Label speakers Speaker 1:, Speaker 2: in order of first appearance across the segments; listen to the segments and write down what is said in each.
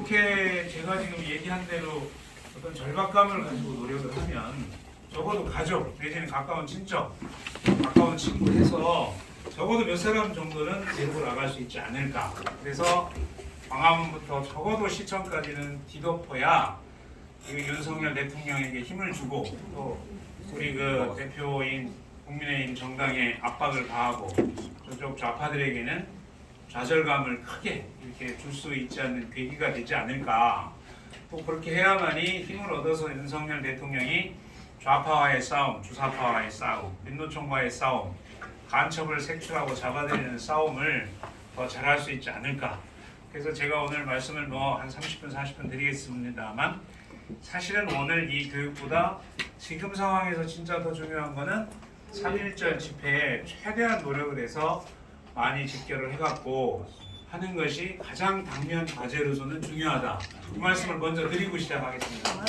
Speaker 1: 이렇게 제가 지금 얘기한 대로 어떤 절박감을 가지고 노력을 하면 적어도 가족 내지는 가까운 친척, 가까운 친구 해서 적어도 몇 사람 정도는 데리고 나갈 수 있지 않을까. 그래서 광화문부터 적어도 시청까지는 뒤덮어야 윤석열 대통령에게 힘을 주고 또 우리 그 대표인 국민의힘 정당에 압박을 가하고 저쪽 좌파들에게는 좌절감을 크게 이렇게 줄 수 있지 않는 계기가 되지 않을까. 또 그렇게 해야만이 힘을 얻어서 윤석열 대통령이 좌파와의 싸움, 주사파와의 싸움, 민노총과의 싸움, 간첩을 색출하고 잡아내는 싸움을 더 잘할 수 있지 않을까. 그래서 제가 오늘 말씀을 한 30분, 40분 드리겠습니다만 사실은 오늘 이 교육보다 지금 상황에서 진짜 더 중요한 거는 3.1절 집회에 최대한 노력을 해서 많이 집결을 해갖고 하는 것이 가장 당면 과제로서는 중요하다. 이 말씀을 먼저 드리고 시작하겠습니다.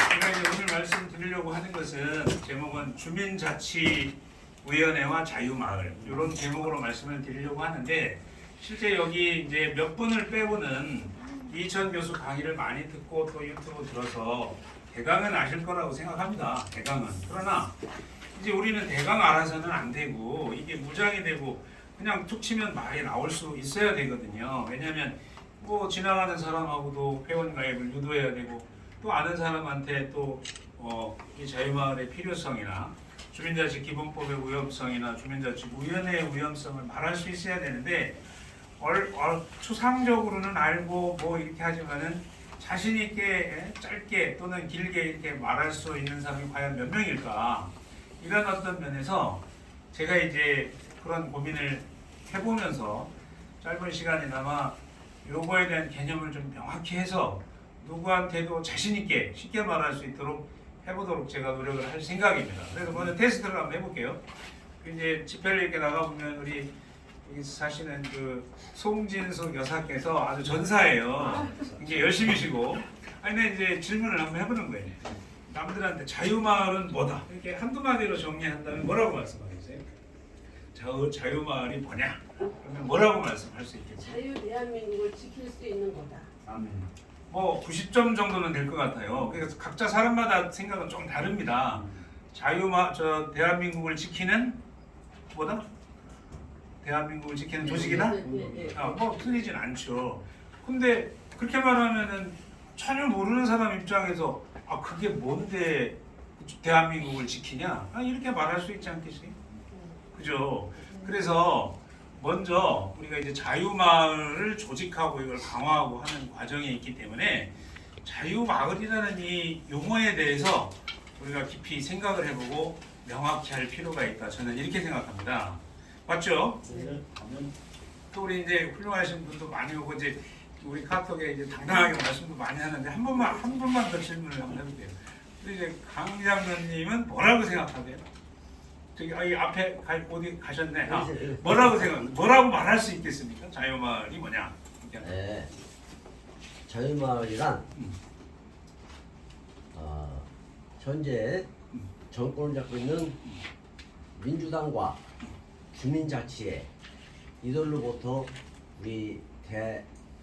Speaker 1: 제가 이제 오늘 말씀드리려고 하는 것은 제목은 주민자치위원회와 자유마을 이런 제목으로 말씀을 드리려고 하는데 실제 여기 이제 몇 분을 빼고는 이천 교수 강의를 많이 듣고 또 유튜브 들어서 대강은 아실 거라고 생각합니다. 대강은. 그러나 이제 우리는 대강 알아서는 안 되고 이게 무장이 되고 그냥 툭 치면 말이 나올 수 있어야 되거든요. 왜냐하면 뭐 지나가는 사람하고도 회원가입을 유도해야 되고 또 아는 사람한테 또 이 자유마을의 필요성이나 주민자치 기본법의 위험성이나 주민자치 위원회의 위험성을 말할 수 있어야 되는데 추상적으로는 알고 뭐 이렇게 하지만은 자신 있게 짧게 또는 길게 이렇게 말할 수 있는 사람이 과연 몇 명일까? 이런 어떤 면에서 제가 이제 그런 고민을 해보면서 짧은 시간이나마 요거에 대한 개념을 좀 명확히 해서 누구한테도 자신 있게 쉽게 말할 수 있도록 해보도록 제가 노력을 할 생각입니다. 그래서 먼저 테스트를 한번 해볼게요. 이제 집회를 이렇게 나가보면 우리 여기 사시는 그 송진숙 여사께서 아주 전사예요. 이제 열심히시고. 근데 이제 질문을 한번 해보는 거예요. 남들한테 자유마을은 뭐다? 이렇게 한두 마디로 정리한다면 뭐라고 말씀하세요? 자유마을이 뭐냐? 그러면 뭐라고 말씀할 수 있겠어요?
Speaker 2: 자유 대한민국을 지킬 수 있는 거다.
Speaker 1: 뭐 90점 정도는 될 것 같아요. 그래서 각자 사람마다 생각은 좀 다릅니다. 대한민국을 지키는 뭐다? 대한민국을 지키는 조직이다? 뭐 틀리진 않죠. 근데 그렇게 말하면은 전혀 모르는 사람 입장에서 그게 뭔데 대한민국을 지키냐? 이렇게 말할 수 있지 않겠어요? 그죠? 그래서 먼저 우리가 이제 자유마을을 조직하고 이걸 강화하고 하는 과정이 있기 때문에 자유마을이라는 이 용어에 대해서 우리가 깊이 생각을 해보고 명확히 할 필요가 있다. 저는 이렇게 생각합니다. 맞죠? 또 우리 이제 훌륭하신 분도 많이 오고 이제 우리 카톡에 이제 당당하게 말씀도 많이 하는데 한 분만 더 질문을 한번 해볼게요. 우리 이제 강 장로님은 뭐라고 생각하세요? 저기 이 앞에 어디 가셨네. 뭐라고 말할 수 있겠습니까? 자유마을이 뭐냐?
Speaker 3: 네, 자유마을이란 현재 정권을 잡고 있는 민주당과 주민자치회 이들로부터 우리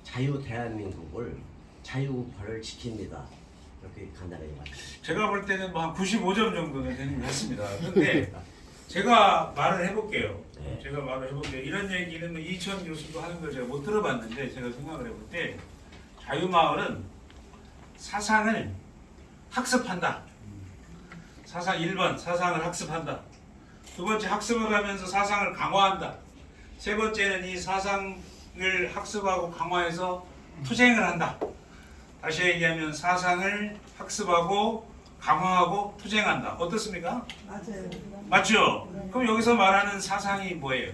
Speaker 3: 자유 대한민국을 자유우파를 지킵니다. 이렇게 간단하게 말합니다.
Speaker 1: 제가 볼 때는 뭐 한 95점 정도는 되는 것 같습니다. 그런데 제가 말을 해볼게요.
Speaker 3: 네.
Speaker 1: 제가 말을 해볼게요. 이런 얘기는 뭐 이천 교수도 하는 걸 제가 못 들어봤는데 제가 생각을 해볼 때 자유마을은 사상을 학습한다. 1번 사상을 학습한다. 두 번째 학습을 하면서 사상을 강화한다. 세 번째는 이 사상을 학습하고 강화해서 투쟁을 한다. 다시 얘기하면 사상을 학습하고 강화하고 투쟁한다. 어떻습니까?
Speaker 4: 맞아요.
Speaker 1: 맞죠? 그럼 여기서 말하는 사상이 뭐예요?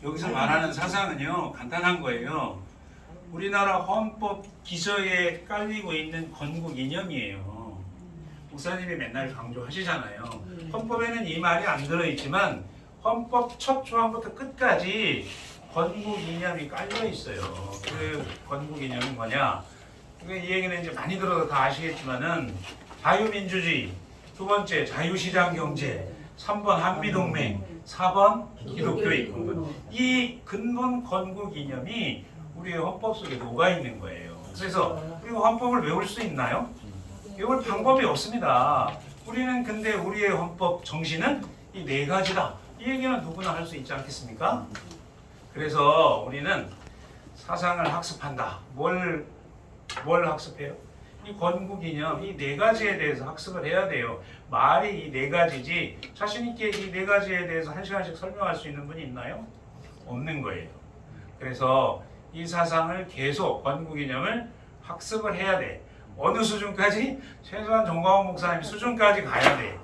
Speaker 1: 여기서 말하는 사상은요 간단한 거예요. 우리나라 헌법 기저에 깔리고 있는 건국 이념이에요. 목사님이 맨날 강조하시잖아요. 헌법에는 이 말이 안 들어있지만 헌법 첫 조항부터 끝까지 건국 이념이 깔려 있어요. 그 건국 이념이 뭐냐? 이 얘기는 이제 많이 들어서 다 아시겠지만은 자유민주주의, 두 번째 자유시장 경제, 3번 한미동맹, 4번 기독교의 근본. 이 근본 건국 이념이 우리의 헌법 속에 녹아 있는 거예요. 그래서 우리가 헌법을 외울 수 있나요? 외울 방법이 없습니다. 우리는 근데 우리의 헌법 정신은 이 네 가지다. 이 얘기는 누구나 할 수 있지 않겠습니까? 그래서 우리는 사상을 학습한다. 뭘 학습해요? 이 건국이념 이 네 가지에 대해서 학습을 해야 돼요. 말이 이 네 가지지 자신 있게 이 네 가지에 대해서 한 시간씩 설명할 수 있는 분이 있나요? 없는 거예요. 그래서 이 사상을 계속 건국이념을 학습을 해야 돼. 어느 수준까지? 최소한 정광훈 목사님 수준까지 가야 돼.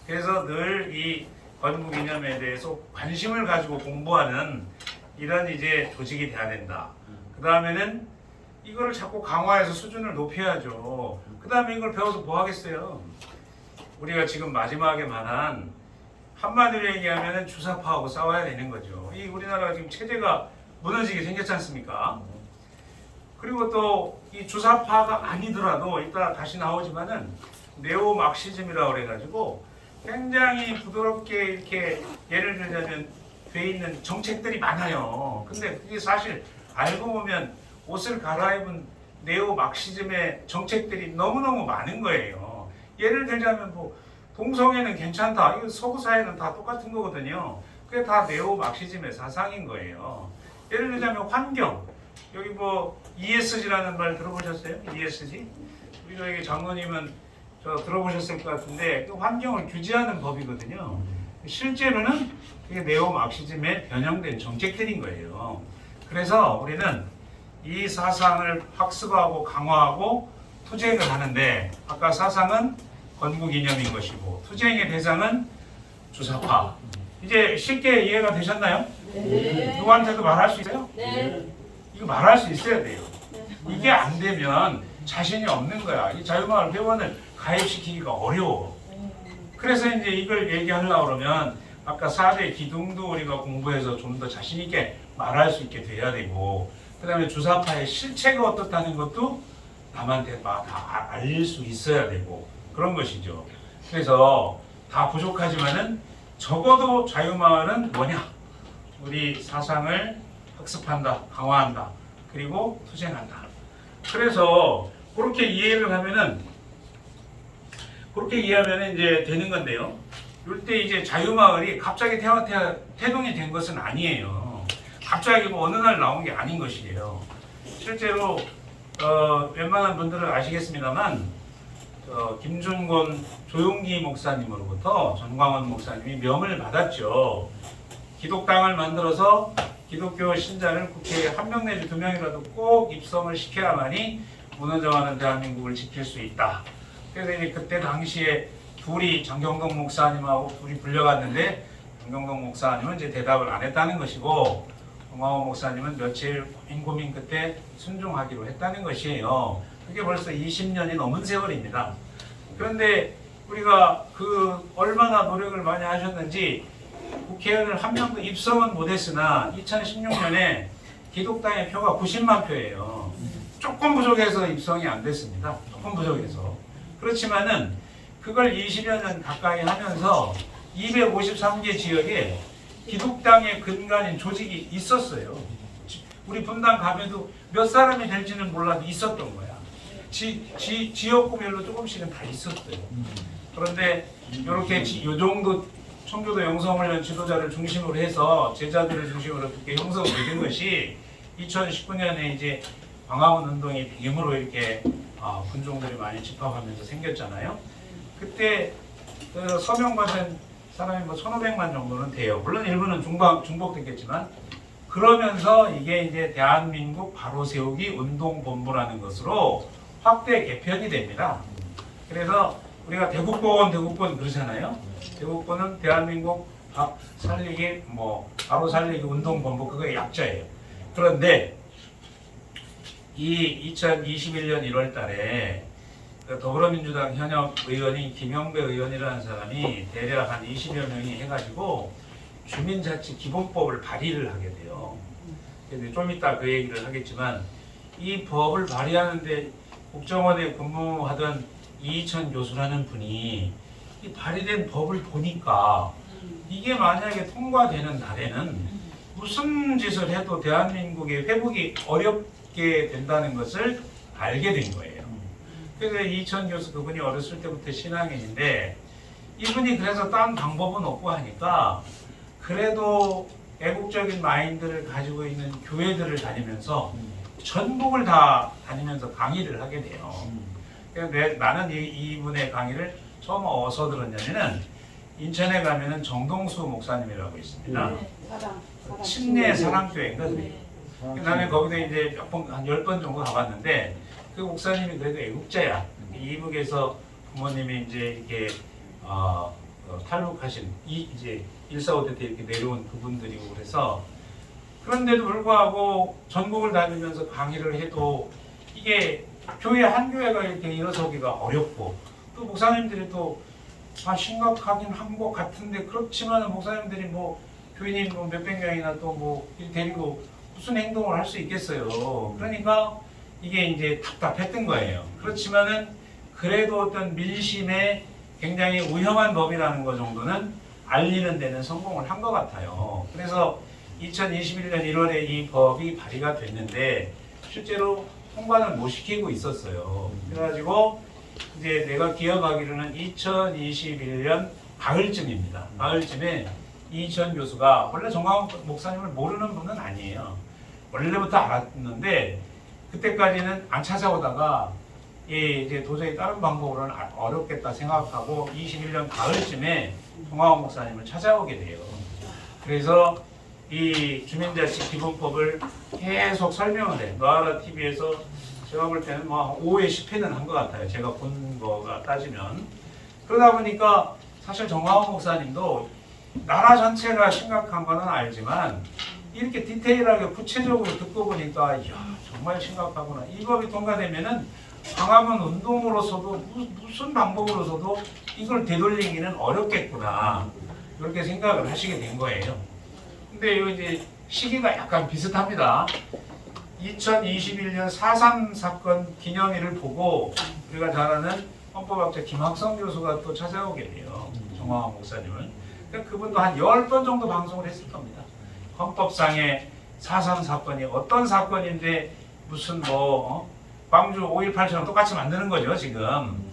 Speaker 1: 그래서 늘 이 건국이념에 대해서 관심을 가지고 공부하는 이런 이제 조직이 돼야 된다. 그 다음에는 이거를 자꾸 강화해서 수준을 높여야죠. 그 다음에 이걸 배워서 뭐 하겠어요? 우리가 지금 마지막에 말한 한마디로 얘기하면 주사파하고 싸워야 되는 거죠. 이 우리나라가 지금 체제가 무너지게 생겼지 않습니까? 그리고 또 이 주사파가 아니더라도 이따 다시 나오지만은 네오 막시즘이라고 그래가지고 굉장히 부드럽게 이렇게 예를 들자면 돼 있는 정책들이 많아요. 근데 그게 사실 알고 보면 옷을 갈아입은 네오 막시즘의 정책들이 너무너무 많은 거예요. 예를 들자면 뭐 동성애는 괜찮다. 이거 서구 사회는 다 똑같은 거거든요. 그게 다 네오 막시즘의 사상인 거예요. 예를 들자면 환경. 여기 뭐 ESG라는 말 들어보셨어요? ESG? 우리 여기 장로님은 저 들어보셨을 것 같은데 그 환경을 규제하는 법이거든요. 실제로는 그게 네오 막시즘에 변형된 정책들인 거예요. 그래서 우리는 이 사상을 학습하고 강화하고 투쟁을 하는데 아까 사상은 건국이념인 것이고 투쟁의 대상은 주사파. 이제 쉽게 이해가 되셨나요?
Speaker 2: 네.
Speaker 1: 누구한테도 말할 수 있어요?
Speaker 2: 네.
Speaker 1: 이거 말할 수 있어야 돼요. 이게 안 되면 자신이 없는 거야. 이 자유마을 회원을 가입시키기가 어려워. 그래서 이제 이걸 얘기하려고 그러면 아까 4대 기둥도 우리가 공부해서 좀 더 자신 있게 말할 수 있게 돼야 되고 그 다음에 주사파의 실체가 어떻다는 것도 남한테 다 알릴 수 있어야 되고 그런 것이죠. 그래서 다 부족하지만은 적어도 자유마을은 뭐냐? 우리 사상을 학습한다, 강화한다, 그리고 투쟁한다. 그래서 그렇게 이해를 하면은 그렇게 이해하면 이제 되는 건데요. 이때 이제 자유마을이 갑자기 태동이 된 것은 아니에요. 갑자기 뭐 어느 날 나온 게 아닌 것이에요. 실제로 웬만한 분들은 아시겠습니다만 김준곤 조용기 목사님으로부터 전광훈 목사님이 명을 받았죠. 기독당을 만들어서 기독교 신자를 국회에 한 명 내지 두 명이라도 꼭 입성을 시켜야만이 무너져가는 대한민국을 지킬 수 있다. 그래서 이제 그때 당시에 둘이 장경동 목사님하고 둘이 불려갔는데 장경동 목사님은 이제 대답을 안 했다는 것이고 정광훈 목사님은 며칠 고민 끝에 순종하기로 했다는 것이에요. 그게 벌써 20년이 넘은 세월입니다. 그런데 우리가 그 얼마나 노력을 많이 하셨는지 국회의원을 한 명도 입성은 못했으나 2016년에 기독당의 표가 90만 표예요. 조금 부족해서 입성이 안 됐습니다. 조금 부족해서. 그렇지만은 그걸 20여 년 가까이 하면서 253개 지역에 기독당의 근간인 조직이 있었어요. 우리 분당 가면도 몇 사람이 될지는 몰라도 있었던 거야. 지역구별로 조금씩은 다 있었어요. 그런데 이렇게 요 정도 청교도 영성훈련 지도자를 중심으로 해서 제자들을 중심으로 이렇게 형성이 된 것이 2019년에 이제 광화문 운동이 배경으로 이렇게 군종들이 많이 집합하면서 생겼잖아요. 그때 그 서명받은 사람이 뭐 1,500만 정도는 돼요. 물론 일부는 중복됐겠지만 그러면서 이게 이제 대한민국 바로세우기 운동본부라는 것으로 확대 개편이 됩니다. 그래서 우리가 대국본 그러잖아요. 대국본은 대한민국 살리기 바로 살리기 운동본부 그거의 약자예요. 그런데 이 2021년 1월 달에 더불어민주당 현역 의원인 김영배 의원이라는 사람이 대략 한 20여 명이 해가지고 주민자치 기본법을 발의를 하게 돼요. 근데 좀 이따 그 얘기를 하겠지만 이 법을 발의하는데 국정원에 근무하던 이희천 교수라는 분이 이 발의된 법을 보니까 이게 만약에 통과되는 날에는 무슨 짓을 해도 대한민국의 회복이 어렵게 된다는 것을 알게 된 거예요. 그래서 이천 교수 그분이 어렸을 때부터 신앙인인데 이분이 그래서 딴 방법은 없고 하니까 그래도 애국적인 마인드를 가지고 있는 교회들을 다니면서 전국을 다 다니면서 강의를 하게 돼요. 그래서 나는 이분의 강의를 처음 어디서 들었냐면은 인천에 가면은 정동수 목사님이라고 있습니다. 침례 사랑교회인가 그래요. 나는 거기서 이제 몇 번, 한 10번 정도 가봤는데 그 목사님이 그래도 애국자야. 이북에서 부모님이 이제 이렇게 탈북하신 이제 145대 때 이렇게 내려온 그분들이고 그래서 그런데도 불구하고 전국을 다니면서 강의를 해도 이게 교회 한 교회가 이렇게 일어서기가 어렵고 또 목사님들이 또 심각하긴 한 것 같은데 그렇지만 목사님들이 뭐 교인님 뭐 몇백 명이나 또 뭐 데리고 무슨 행동을 할 수 있겠어요. 그러니까 이게 이제 답답했던 거예요. 그렇지만은 그래도 어떤 민심에 굉장히 위험한 법이라는 것 정도는 알리는 데는 성공을 한 것 같아요. 그래서 2021년 1월에 이 법이 발의가 됐는데 실제로 통과는 못 시키고 있었어요. 그래가지고 이제 내가 기억하기로는 2021년 가을쯤입니다. 가을쯤에 이천 교수가 원래 정광훈 목사님을 모르는 분은 아니에요. 원래부터 알았는데 그때까지는 안 찾아오다가 이제 도저히 다른 방법으로는 어렵겠다 생각하고 21년 가을쯤에 정광훈 목사님을 찾아오게 돼요. 그래서 이 주민자치 기본법을 계속 설명을 해. 노아라 TV에서 제가 볼 때는 뭐 5회 10회는 한 것 같아요. 제가 본 거가 따지면. 그러다 보니까 사실 정광훈 목사님도 나라 전체가 심각한 거는 알지만 이렇게 디테일하게 구체적으로 듣고 보니까 이야 정말 심각하구나. 이 법이 통과되면은 광화문 운동으로서도 무슨 방법으로서도 이걸 되돌리기는 어렵겠구나. 그렇게 생각을 하시게 된 거예요. 근데 이제 시기가 약간 비슷합니다. 2021년 4.3 사건 기념일을 보고 우리가 잘 아는 헌법학자 김학성 교수가 또 찾아오게 돼요. 정광훈 목사님을. 그러니까 그분도 한 10번 정도 방송을 했을 겁니다. 헌법상의 4.3 사건이 어떤 사건인데 무슨 광주 5.18처럼 똑같이 만드는 거죠, 지금.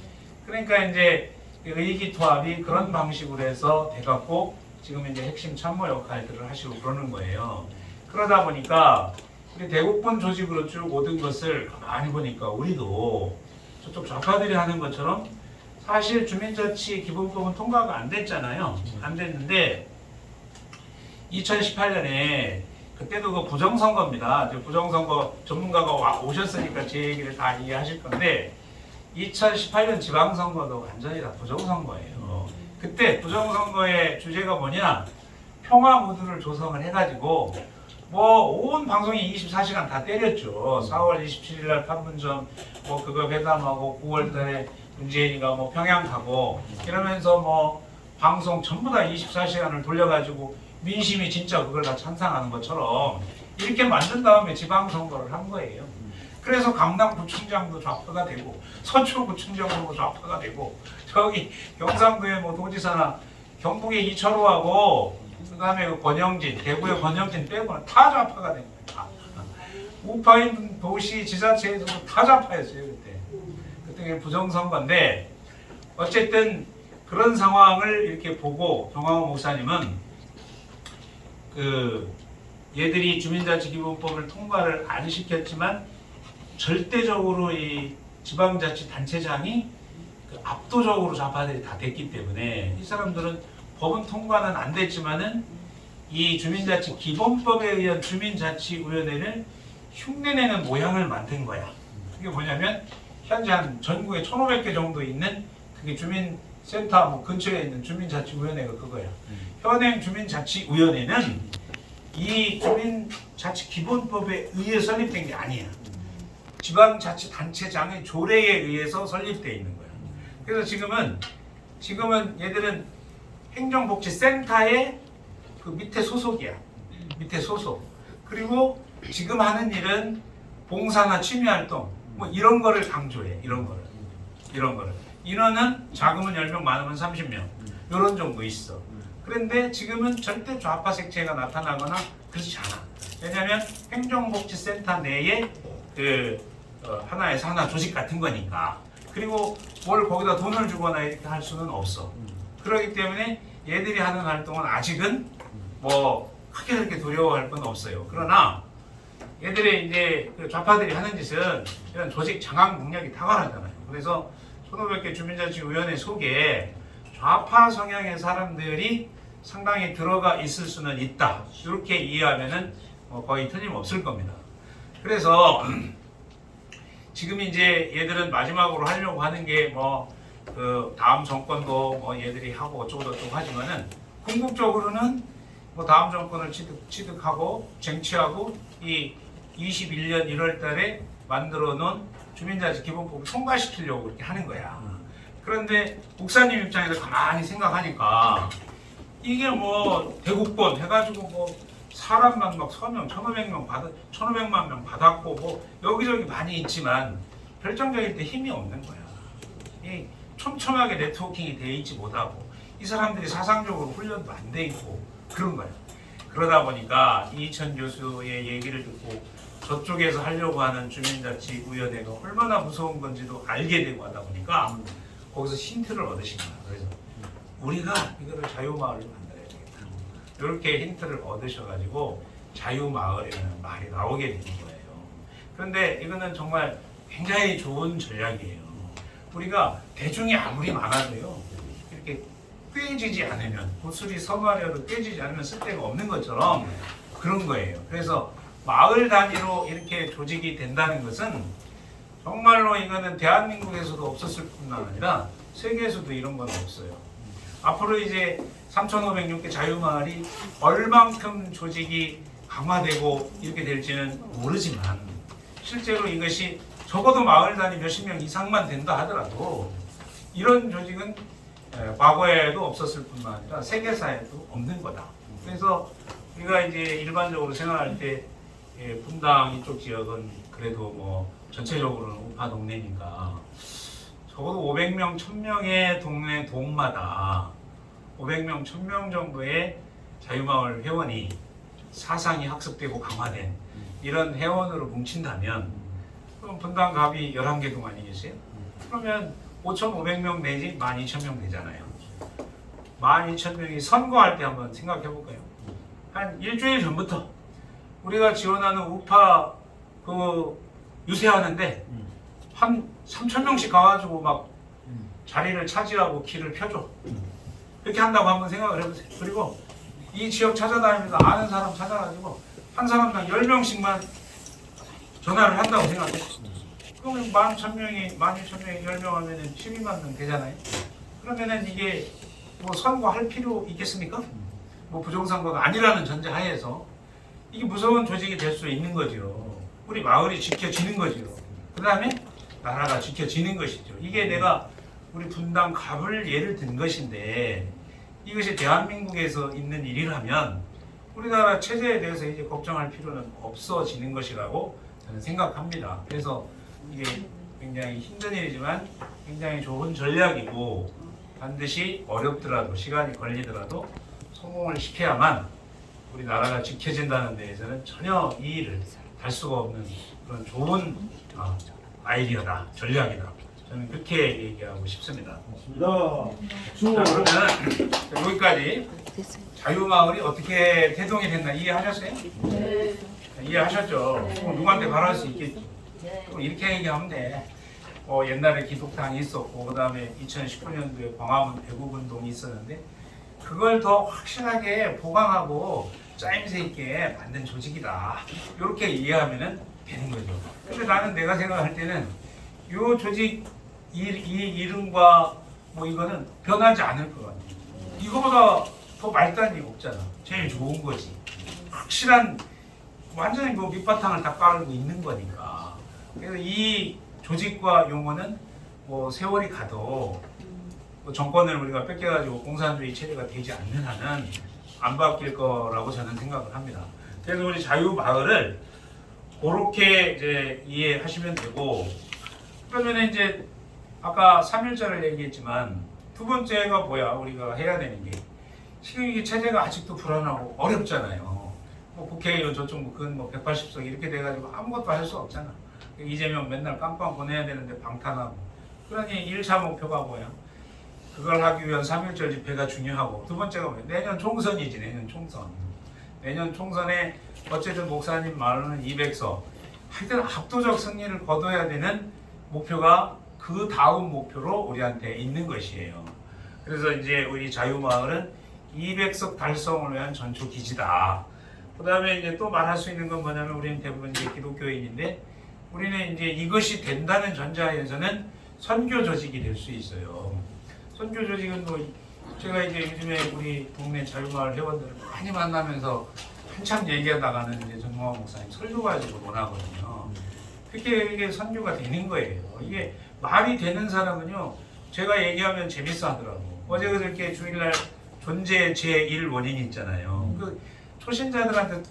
Speaker 1: 그러니까 이제 의기투합이 그런 방식으로 해서 돼갖고 지금 이제 핵심 참모 역할들을 하시고 그러는 거예요. 그러다 보니까 우리 대국본 조직으로 쭉 모든 것을 가만히 보니까 우리도 저쪽 좌파들이 하는 것처럼 사실 주민자치 기본법은 통과가 안 됐잖아요. 안 됐는데 2018년에 그때도 그 부정선거입니다. 부정선거 전문가가 오셨으니까 제 얘기를 다 이해하실 건데 2018년 지방선거도 완전히 다 부정선거예요. 그때 부정선거의 주제가 뭐냐? 평화 무드를 조성을 해가지고 온 방송이 24시간 다 때렸죠. 4월 27일 날 판문점 그거 회담하고 9월 달에 문재인이가 평양 가고 이러면서 방송 전부 다 24시간을 돌려가지고 민심이 진짜 그걸 다 찬성하는 것처럼 이렇게 만든 다음에 지방선거를 한 거예요. 그래서 강남구청장도 좌파가 되고 서초구청장도 좌파가 되고 저기 경상도의 도지사나 경북의 이철호하고 그다음에 권영진, 대구의 권영진 빼고는 다 좌파가 된 거예요. 우파인 도시 지자체에서도 다 좌파였어요 그때. 그때 부정선거인데 어쨌든 그런 상황을 이렇게 보고 정광훈 목사님은 얘들이 주민자치기본법을 통과를 안 시켰지만 절대적으로 이 지방자치단체장이 압도적으로 좌파들이 다 됐기 때문에 이 사람들은 법은 통과는 안 됐지만은 이 주민자치기본법에 의한 주민자치위원회를 흉내내는 모양을 만든 거야. 그게 뭐냐면 현재 한 전국에 1,500개 정도 있는 그게 주민센터 근처에 있는 주민자치위원회가 그거야. 현행 주민자치위원회는 이 주민자치기본법에 의해 설립된 게 아니야. 지방자치단체장의 조례에 의해서 설립되어 있는 거야. 그래서 지금은 얘들은 행정복지센터의 그 밑에 소속이야. 밑에 소속. 그리고 지금 하는 일은 봉사나 취미활동 이런 거를 강조해. 이런 거를. 인원은 작으면 10명, 많으면 30명. 이런 정도 있어. 그런데 지금은 절대 좌파 색채가 나타나거나 그렇지 않아. 왜냐하면 행정복지센터 내에 하나에서 하나 조직 같은 거니까. 그리고 뭘 거기다 돈을 주거나 이렇게 할 수는 없어. 그렇기 때문에 얘들이 하는 활동은 아직은 뭐 크게 그렇게 두려워할 건 없어요. 그러나 얘들이 이제 그 좌파들이 하는 짓은 이런 조직 장악 능력이 탁월하잖아요. 그래서 1500개 주민자치위원회 속에 좌파 성향의 사람들이 상당히 들어가 있을 수는 있다. 이렇게 이해하면은 거의 틀림없을 겁니다. 그래서 지금 이제 얘들은 마지막으로 하려고 하는 게 그 다음 정권도 얘들이 하고 어쩌고저쩌고 하지만은 궁극적으로는 다음 정권을 취득하고 쟁취하고 이 21년 1월 달에 만들어 놓은 주민자치 기본법을 통과시키려고 이렇게 하는 거야. 그런데 목사님 입장에서 가만히 생각하니까 이게 대국권 해가지고 사람만 막 서명 1,500만 명 받았고 여기저기 많이 있지만 결정적일 때 힘이 없는 거야. 이 촘촘하게 네트워킹이 돼 있지 못하고 이 사람들이 사상적으로 훈련도 안 돼 있고 그런 거야. 그러다 보니까 이희천 교수의 얘기를 듣고 저쪽에서 하려고 하는 주민자치위원회가 얼마나 무서운 건지도 알게 되고 하다 보니까 거기서 힌트를 얻으신 거야. 그래서 우리가 이거를 자유마을로 만들어야 되겠다. 이렇게 힌트를 얻으셔가지고 자유마을이라는 말이 나오게 되는 거예요. 그런데 이거는 정말 굉장히 좋은 전략이에요. 우리가 대중이 아무리 많아도요, 이렇게 꿰지지 않으면, 고수리 서마려도 꿰지지 않으면 쓸데가 없는 것처럼 그런 거예요. 그래서 마을 단위로 이렇게 조직이 된다는 것은 정말로 이거는 대한민국에서도 없었을 뿐만 아니라 세계에서도 이런 건 없어요. 앞으로 이제 3,506개 자유마을이 얼만큼 조직이 강화되고 이렇게 될지는 모르지만 실제로 이것이 적어도 마을 단위 몇십 명 이상만 된다 하더라도 이런 조직은 과거에도 없었을 뿐만 아니라 세계사에도 없는 거다. 그래서 우리가 이제 일반적으로 생각할 때 분당 이쪽 지역은 그래도 전체적으로는 우파 동네니까 적어도 500명, 1000명의 동네 동마다 500명, 1000명 정도의 자유마을 회원이 사상이 학습되고 강화된 이런 회원으로 뭉친다면 그럼 분당 갑이 11개 동 아니겠어요? 그러면 5,500명 내지 12,000명 되잖아요. 12,000명이 선거할 때 한번 생각해 볼까요? 한 일주일 전부터 우리가 지원하는 우파 유세하는데 한 3,000명씩 가가지고 막 자리를 차지하고 길을 펴줘. 이렇게 한다고 한번 생각을 해보세요. 그리고 이 지역 찾아다니면서 아는 사람 찾아가지고 한 사람당 10명씩만 전화를 한다고 생각해. 그러면 11,000명이 10명 하면은 12만 명 되잖아요. 그러면은 이게 선거할 필요 있겠습니까? 부정선거가 아니라는 전제 하에서 이게 무서운 조직이 될 수 있는 거죠. 우리 마을이 지켜지는 거죠. 그 다음에 나라가 지켜지는 것이죠. 이게 내가 우리 분당 갑을 예를 든 것인데 이것이 대한민국에서 있는 일이라면 우리나라 체제에 대해서 이제 걱정할 필요는 없어지는 것이라고 저는 생각합니다. 그래서 이게 굉장히 힘든 일이지만 굉장히 좋은 전략이고 반드시 어렵더라도 시간이 걸리더라도 성공을 시켜야만 우리나라가 지켜진다는 데에서는 전혀 이의를 달 수가 없는 그런 좋은 아이디어다, 전략이다. 저는 그렇게 얘기하고 싶습니다. 자, 그러면 여기까지 자유마을이 어떻게 태동이 됐나 이해하셨어요?
Speaker 2: 네.
Speaker 1: 이해하셨죠?
Speaker 2: 네.
Speaker 1: 누구한테 말할 수 있겠죠? 그럼 이렇게 얘기하면 돼. 옛날에 기독당이 있었고 그 다음에 2019년도에 광화문 대국운동이 있었는데 그걸 더 확실하게 보강하고 짜임새 있게 만든 조직이다. 이렇게 이해하면 되는 거죠. 근데 나는 내가 생각할 때는 이 조직 이 이름과 이거는 변하지 않을 것 같아요. 이거보다 더 말단이 없잖아. 제일 좋은 거지. 확실한 완전히 밑바탕을 다 깔고 있는 거니까. 그래서 이 조직과 용어는 세월이 가도 정권을 우리가 뺏겨가지고 공산주의 체제가 되지 않는 한은 안 바뀔 거라고 저는 생각을 합니다. 그래서 우리 자유마을을 그렇게 이제 이해하시면 되고, 그러면 이제 아까 3.1절을 얘기했지만 두 번째가 뭐야? 우리가 해야 되는 게 지금 이게 체제가 아직도 불안하고 어렵잖아요. 뭐 국회의원 저쪽 그건 뭐 180석 이렇게 돼가지고 아무것도 할 수 없잖아. 이재명 맨날 깜빵 보내야 되는데 방탄하고. 그러니 1차 목표가 뭐야? 그걸 하기 위한 3.1절 집회가 중요하고, 두 번째가 뭐야? 내년 총선이지. 내년 총선. 내년 총선에 어쨌든 목사님 말로는 200석. 하여튼 압도적 승리를 거둬야 되는 목표가 그 다음 목표로 우리한테 있는 것이에요. 그래서 이제 우리 자유마을은 200석 달성을 위한 전초 기지다. 그 다음에 이제 또 말할 수 있는 건 뭐냐면, 우리는 대부분 이제 기독교인인데, 우리는 이제 이것이 된다는 전제하에서는 선교 조직이 될 수 있어요. 선교 조직은 뭐 제가 이제 요즘에 우리 동네 자유마을 회원들을 많이 만나면서 한참 얘기하다가는 이제 정몽환 목사님 설교 가지고 논하거든요. 그렇게 이게 선교가 되는 거예요. 이게 말이 되는 사람은요, 제가 얘기하면 재밌어 하더라고. 어제 그저께 주일날 존재 제1 원인이 있잖아요. 그 초신자들한테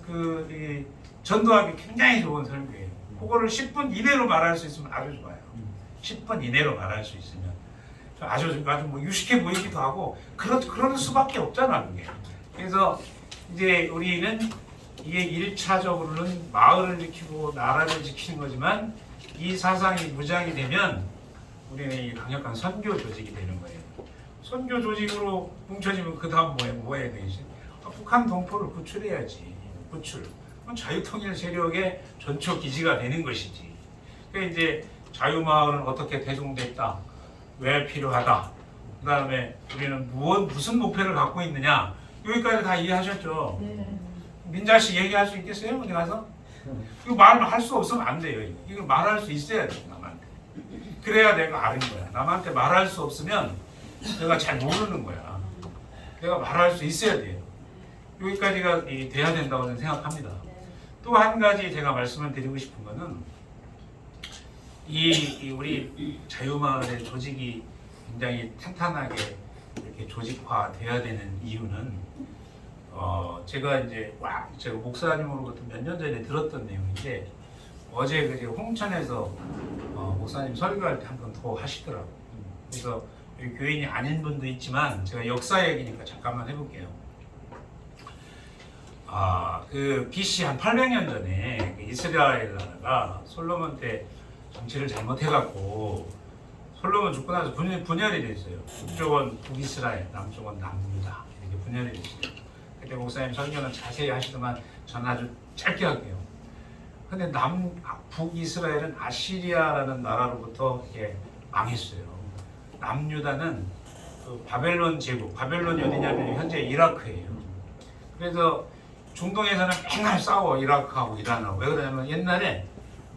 Speaker 1: 이 전도하기 굉장히 좋은 설교예요. 그거를 10분 이내로 말할 수 있으면 아주 좋아요. 10분 이내로 말할 수 있으면 아주 뭐 유식해 보이기도 하고 그럴 수밖에 없잖아 그게. 그래서 이제 우리는 이게 1차적으로는 마을을 지키고 나라를 지키는 거지만, 이 사상이 무장이 되면 우리는 이 강력한 선교 조직이 되는 거예요. 선교 조직으로 뭉쳐지면 그 다음 뭐 해야 되지? 북한 동포를 구출해야지. 구출. 자유통일 세력의 전초 기지가 되는 것이지. 그러니까 이제 자유마을은 어떻게 대중됐다, 왜 필요하다, 그 다음에 우리는 무슨 목표를 갖고 있느냐, 여기까지 다 이해하셨죠?
Speaker 2: 네.
Speaker 1: 민자 씨 얘기할 수 있겠어요? 어디 가서? 이거 말할 수 없으면 안 돼요. 이거 말할 수 있어야 돼, 남한테. 그래야 내가 아는 거야. 남한테 말할 수 없으면 내가 잘 모르는 거야. 내가 말할 수 있어야 돼요. 여기까지가 돼야 된다고 저는 생각합니다. 또 한 가지 제가 말씀을 드리고 싶은 거는, 우리 자유마을의 조직이 굉장히 탄탄하게 이렇게 조직화돼야 되는 이유는, 제가 목사님으로부터 몇 년 전에 들었던 내용인데, 어제 그 홍천에서 목사님 설교할 때 한 번 더 하시더라고요. 그래서 교인이 아닌 분도 있지만 제가 역사 얘기니까 잠깐만 해볼게요. 그 BC 한 800년 전에 이스라엘 나라가 솔로몬 때 정치를 잘못해갖고, 솔로몬 죽고 나서 분열이 됐어요. 북쪽은 북이스라엘, 남쪽은 남유다, 이렇게 분열이 됐어요. 그때 목사님 설교는 자세히 하시더만 저는 아주 짧게 할게요. 근데 북이스라엘은 아시리아라는 나라로부터 이렇게 망했어요. 남유다는 그 바벨론 제국, 바벨론이 어디냐면 현재 이라크예요. 그래서 중동에서는 맨날 싸워, 이라크하고 이란하고. 왜 그러냐면 옛날에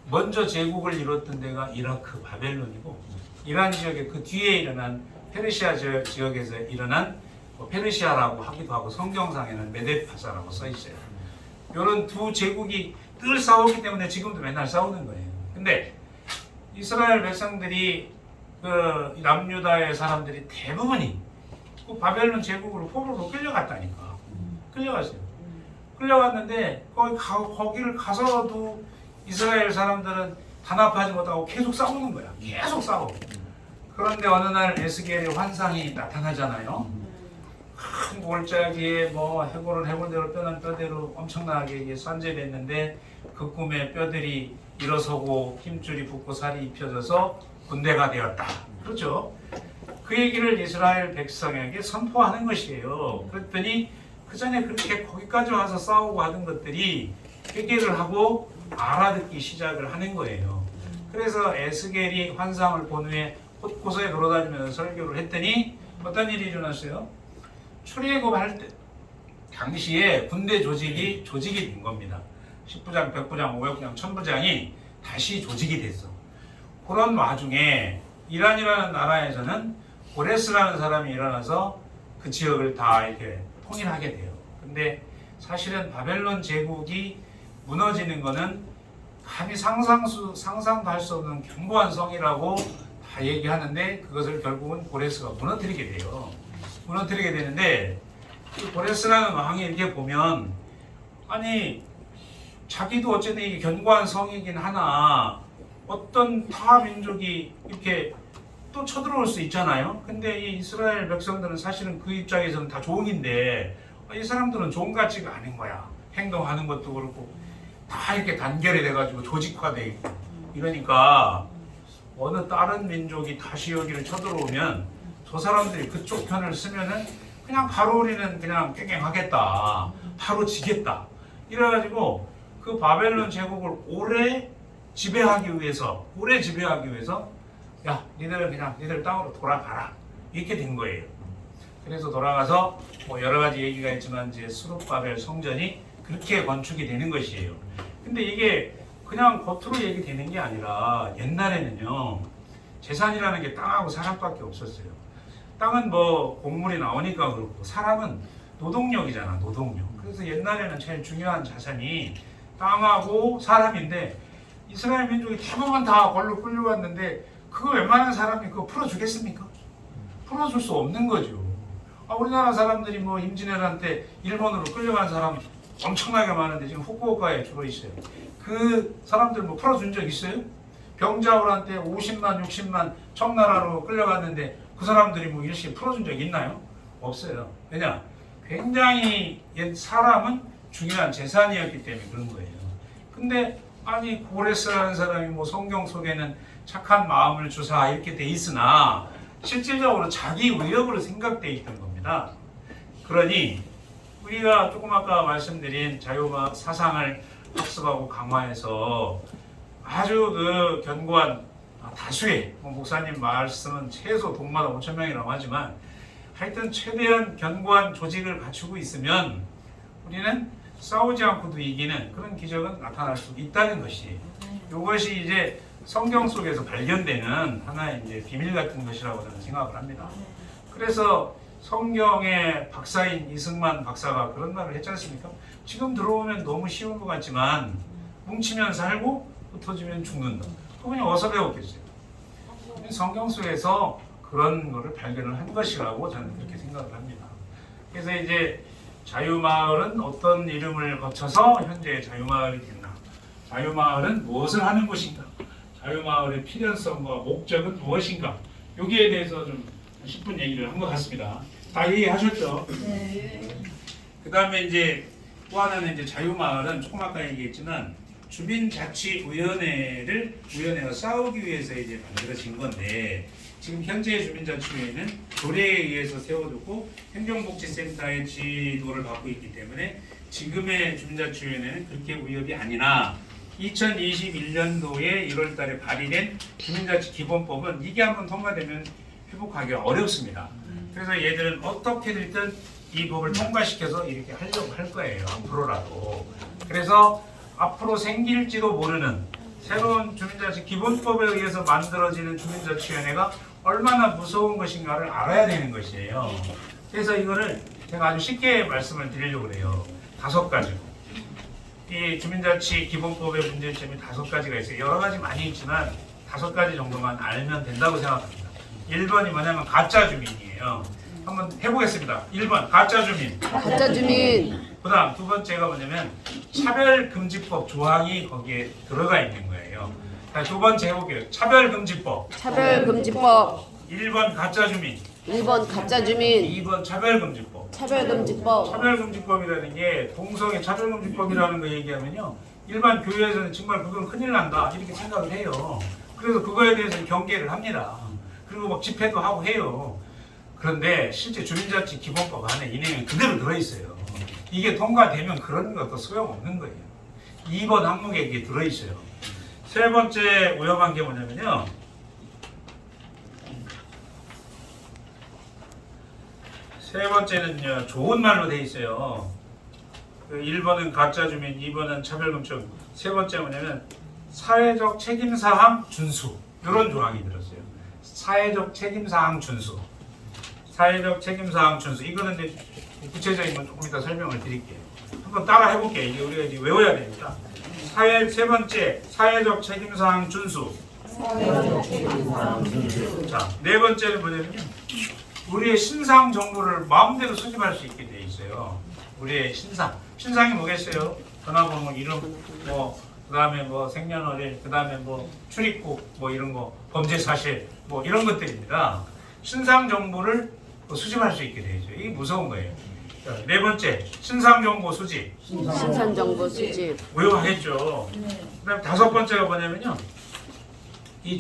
Speaker 1: 먼저 제국을 이뤘던 데가 이라크, 바벨론이고, 이란 지역의 그 뒤에 일어난 페르시아 지역에서 일어난 페르시아라고 하기도 하고, 성경상에는 메데파사라고 써 있어요. 이런 두 제국이 늘 싸웠기 때문에 지금도 맨날 싸우는 거예요. 근데 이스라엘 백성들이, 그 남유다의 사람들이 대부분이 그 바벨론 제국으로 포로로 끌려갔다니까. 끌려갔어요. 끌려갔는데 거기를 가서도 이스라엘 사람들은 단합하지 못하고 계속 싸우는 거야. 계속 싸워. 그런데 어느 날 에스겔의 환상이 나타나잖아요. 큰 골짜기에 뭐 해골대로 뼈는 뼈대로 엄청나게 이게 산재됐는데, 그 꿈에 뼈들이 일어서고 힘줄이 붙고 살이 입혀져서 군대가 되었다. 그렇죠? 그 얘기를 이스라엘 백성에게 선포하는 것이에요. 그랬더니 그 전에 그렇게 거기까지 와서 싸우고 하던 것들이 회개를 하고 알아듣기 시작을 하는 거예요. 그래서 에스겔이 환상을 본 후에 곳곳에 돌아다니면서 설교를 했더니 어떤 일이 일어났어요? 출애굽할 때 당시에 군대 조직이 된 겁니다. 10부장, 100부장, 500부장, 1000부장이 다시 조직이 됐어. 그런 와중에 이란이라는 나라에서는 고레스라는 사람이 일어나서 그 지역을 다 이렇게 통일하게 돼요. 근데 사실은 바벨론 제국이 무너지는 거는 감히 상상도 할 수 없는 견고한 성이라고 다 얘기하는데, 그것을 결국은 고레스가 무너뜨리게 돼요. 무너뜨리게 되는데, 이 고레스라는 왕이 이렇게 보면, 아니 자기도 어쨌든 이 견고한 성이긴 하나 어떤 타 민족이 이렇게 또 쳐들어올 수 있잖아요. 근데 이 이스라엘 백성들은 사실은 그 입장에서는 다 종인데 이 사람들은 종 같지가 않은 거야. 행동하는 것도 그렇고 다 이렇게 단결이 돼가지고 조직화돼 있고 이러니까 어느 다른 민족이 다시 여기를 쳐들어오면 저 사람들이 그쪽 편을 쓰면은 그냥 바로 우리는 그냥 깽깽하겠다. 바로 지겠다. 이래가지고 그 바벨론 제국을 오래 지배하기 위해서 야 니들은 그냥 니들 땅으로 돌아가라 이렇게 된 거예요. 그래서 돌아가서 뭐 여러 가지 얘기가 있지만 이제 스룹바벨 성전이 그렇게 건축이 되는 것이에요. 근데 이게 그냥 겉으로 얘기되는 게 아니라 옛날에는요 재산이라는 게 땅하고 사람밖에 없었어요. 땅은 뭐 곡물이 나오니까 그렇고 사람은 노동력이잖아, 노동력. 그래서 옛날에는 제일 중요한 자산이 땅하고 사람인데 이스라엘 민족이 대부분 다 걸로 끌려왔는데 그거 웬만한 사람이 그거 풀어주겠습니까? 풀어줄 수 없는 거죠. 우리나라 사람들이 뭐 임진왜란 때 일본으로 끌려간 사람 엄청나게 많은데 지금 후쿠오카에 주로 있어요. 그 사람들 뭐 풀어준 적 있어요? 병자호란 때 50만, 60만 청나라로 끌려갔는데 그 사람들이 뭐 일시 풀어준 적 있나요? 없어요. 왜냐? 굉장히 옛 사람은 중요한 재산이었기 때문에 그런 거예요. 근데 아니 고레스라는 사람이 뭐 성경 속에는 착한 마음을 주사 이렇게 돼 있으나 실질적으로 자기 의욕으로 생각돼 있던 겁니다. 그러니 우리가 조금 아까 말씀드린 자유마을 사상을 학습하고 강화해서 아주 그 견고한 다수의 목사님 말씀은 최소 동마다 5,000명이라고 하지만 하여튼 최대한 견고한 조직을 갖추고 있으면 우리는 싸우지 않고도 이기는 그런 기적은 나타날 수 있다는 것이에요. 이것이 이제 성경 속에서 발견되는 하나의 이제 비밀 같은 것이라고 저는 생각을 합니다. 그래서 성경의 박사인 이승만 박사가 그런 말을 했지 않습니까? 지금 들어오면 너무 쉬운 것 같지만 뭉치면 살고 흩어지면 죽는다. 그거 그냥 어디서 배웠겠어요? 성경 속에서 그런 거를 발견을 한 것이라고 저는 그렇게 생각을 합니다. 그래서 이제 자유마을은 어떤 이름을 거쳐서 현재 자유마을이 됐나? 자유마을은 무엇을 하는 곳인가? 자유마을의 필연성과 목적은 무엇인가? 여기에 대해서 좀 10분 얘기를 한 것 같습니다. 다 얘기하셨죠?
Speaker 2: 네.
Speaker 1: 그 다음에 이제 또 하나는 이제 자유마을은 조금 아까 얘기했지만 주민자치위원회가 싸우기 위해서 이제 만들어진 건데 지금 현재 주민자치위원회는 조례에 의해서 세워두고 행정복지센터의 지도를 받고 있기 때문에 지금의 주민자치위원회는 그렇게 위협이 아니나 2021년도에 1월달에 발의된 주민자치 기본법은 이게 한번 통과되면 회복하기가 어렵습니다. 그래서 얘들은 어떻게 됐든 이 법을 통과시켜서 이렇게 하려고 할 거예요. 앞으로라도. 그래서 앞으로 생길지도 모르는 새로운 주민자치 기본법에 의해서 만들어지는 주민자치위원회가 얼마나 무서운 것인가를 알아야 되는 것이에요. 그래서 이거를 제가 아주 쉽게 말씀을 드리려고 해요. 5가지. 이 주민자치 기본법의 문제점이 5가지가 있어요. 여러 가지 많이 있지만 5가지 정도만 알면 된다고 생각합니다. 1번이 뭐냐면 가짜 주민이에요. 한번 해보겠습니다. 1번 가짜 주민.
Speaker 4: 가짜 주민.
Speaker 1: 그 다음 2번째가 뭐냐면 차별금지법 조항이 거기에 들어가 있는 거예요. 자, 2번째 해볼게요. 차별금지법.
Speaker 4: 차별금지법.
Speaker 1: 1번 가짜 주민.
Speaker 4: 1번 가짜 주민.
Speaker 1: 2번 차별금지법.
Speaker 4: 차별금지법.
Speaker 1: 차별금지법이라는 게 동성애 차별금지법이라는 거 얘기하면요. 일반 교회에서는 정말 그건 큰일 난다 이렇게 생각을 해요. 그래서 그거에 대해서 경계를 합니다. 그리고 막 집회도 하고 해요. 그런데 실제 주민자치 기본법 안에 이 내용이 그대로 들어있어요. 이게 통과되면 그런 것도 소용없는 거예요. 2번 항목에 이게 들어있어요. 세 번째 위험한 게 뭐냐면요. 세 번째는요. 좋은 말로 돼 있어요. 1번은 가짜 주민, 2번은 차별금지법. 세 번째 뭐냐면 사회적 책임사항 준수. 이런 조항이 들었어요. 사회적 책임사항 준수. 사회적 책임사항 준수. 이거는 이제 구체적인 건 조금 이따 설명을 드릴게요. 한번 따라 해볼게요. 이게 우리가 이제 외워야 되니까. 세 번째, 사회적 책임사항 준수. 자, 네 번째는 뭐냐면요. 우리의 신상 정보를 마음대로 수집할 수 있게 돼 있어요. 우리의 신상. 신상이 뭐겠어요? 전화번호, 이름, 뭐 그다음에 뭐 생년월일, 그다음에 뭐 출입국 뭐 이런 거, 범죄 사실 뭐 이런 것들입니다. 신상 정보를 수집할 수 있게 되죠. 이게 무서운 거예요. 자, 네 번째, 신상 정보 수집.
Speaker 4: 신상 정보 수집.
Speaker 1: 무효하겠죠. 그다음 다섯 번째가 뭐냐면요. 이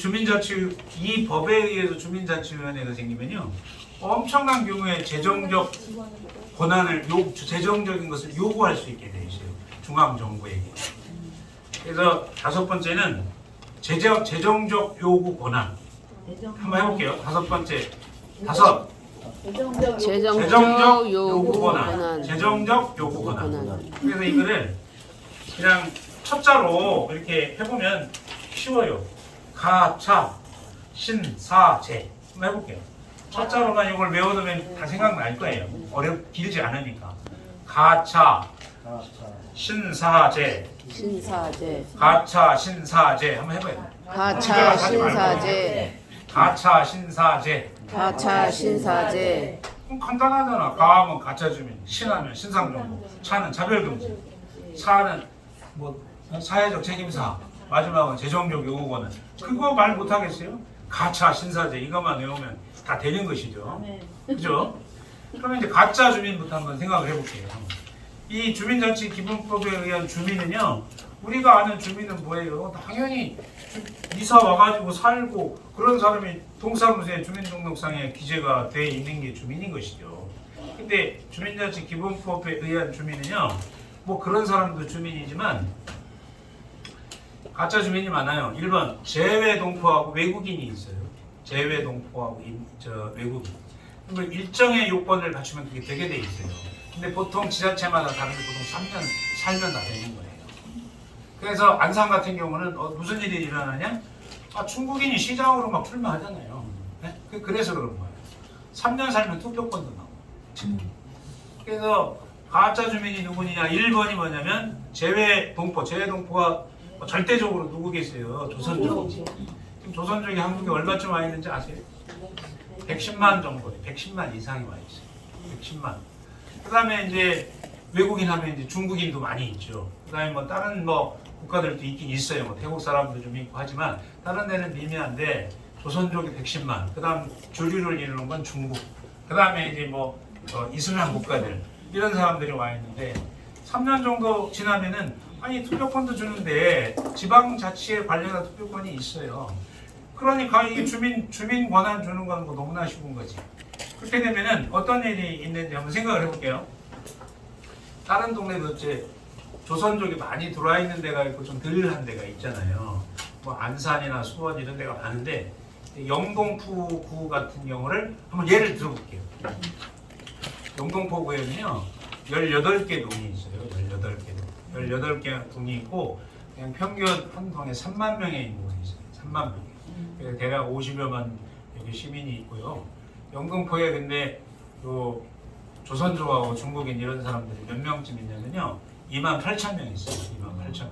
Speaker 1: 이 법에 의해서 주민자치위원회가 생기면요. 엄청난 규모의 재정적 권한을 재정적인 것을 요구할 수 있게 돼 있어요. 중앙정부에게. 그래서 다섯 번째는 재정적 요구 권한. 한번 해볼게요. 다섯 번째.
Speaker 4: 재정적 요구
Speaker 1: 권한.
Speaker 4: 권한.
Speaker 1: 재정적 요구 권한. 그래서 이거를 그냥 첫자로 이렇게 해보면 쉬워요. 가차, 신사제. 한번 해볼게요. 첫자로만 이걸 외워두면 다 생각날 거예요. 길지 않으니까. 가차, 신사제.
Speaker 4: 신사제.
Speaker 1: 가차, 신사제. 한번 해봐요.
Speaker 4: 가차 신사제.
Speaker 1: 가차, 신사제.
Speaker 4: 가차 신사제.
Speaker 1: 그럼 간단하잖아. 가하면 가짜 주민, 신하면 신상정보, 차는 차별금지, 사는 뭐 사회적 책임사, 마지막은 재정적 요구권은 그거 말 못하겠어요? 가차 신사제 이것만 외우면 다 되는 것이죠. 그죠? 그러면 이제 가짜 주민부터 한번 생각을 해볼게요. 이 주민자치기본법에 의한 주민은요, 우리가 아는 주민은 뭐예요? 당연히 이사 와가지고 살고 그런 사람이 동사무소에 주민등록상에 기재가 돼 있는 게 주민인 것이죠. 근데 주민자치기본법에 의한 주민은요, 뭐 그런 사람도 주민이지만 가짜 주민이 많아요. 1번 재외동포하고 외국인이 있어요. 재외동포하고 외국인. 그러면 일정의 요건을 갖추면 그게 되게 돼 있어요. 근데 보통 지자체마다 다른데 보통 3년 살면 다 되는 거예요. 그래서 안산 같은 경우는 무슨 일이 일어나냐? 중국인이 시장으로 막 출마하잖아요. 네? 그래서 그런 거예요. 3년 살면 투표권도 나오고. 그래서 가짜 주민이 누구냐? 1번이 뭐냐면 재외동포가 절대적으로 누구겠어요? 조선족이지. 지금 조선족이 한국에 얼마쯤 와 있는지 아세요? 110만 정도예요. 110만 이상이 와 있어요. 110만. 그 다음에 이제 외국인 하면 이제 중국인도 많이 있죠. 그 다음에 뭐 다른 뭐 국가들도 있긴 있어요. 뭐 태국 사람도 좀 있고 하지만 다른 데는 미미한데 조선족이 110만. 그 다음 주류를 이루는 건 중국. 그 다음에 이제 뭐 이슬람 국가들 이런 사람들이 와 있는데 3년 정도 지나면은 아니 투표권도 주는데 지방자치에 관련한 투표권이 있어요. 그러니까 이게 주민 권한 주는 건 뭐 너무나 쉬운 거지. 그렇게 되면은 어떤 일이 있는지 한번 생각을 해볼게요. 다른 동네도 이제 조선족이 많이 들어와 있는 데가 있고 좀 덜한 데가 있잖아요. 뭐 안산이나 수원 이런 데가 많은데 영동포구 같은 경우를 한번 예를 들어볼게요. 영동포구에는요 18개 동이 있어요. 18개 동이 있고 그냥 평균 한 동에 3만 명의 인구가 있어요. 3만 명. 그래서 대략 50여만 여기 시민이 있고요. 영등포에 근데 요 조선족하고 중국인 이런 사람들이 몇 명쯤 있냐면요. 2만 8천 명 있어요. 2만 8천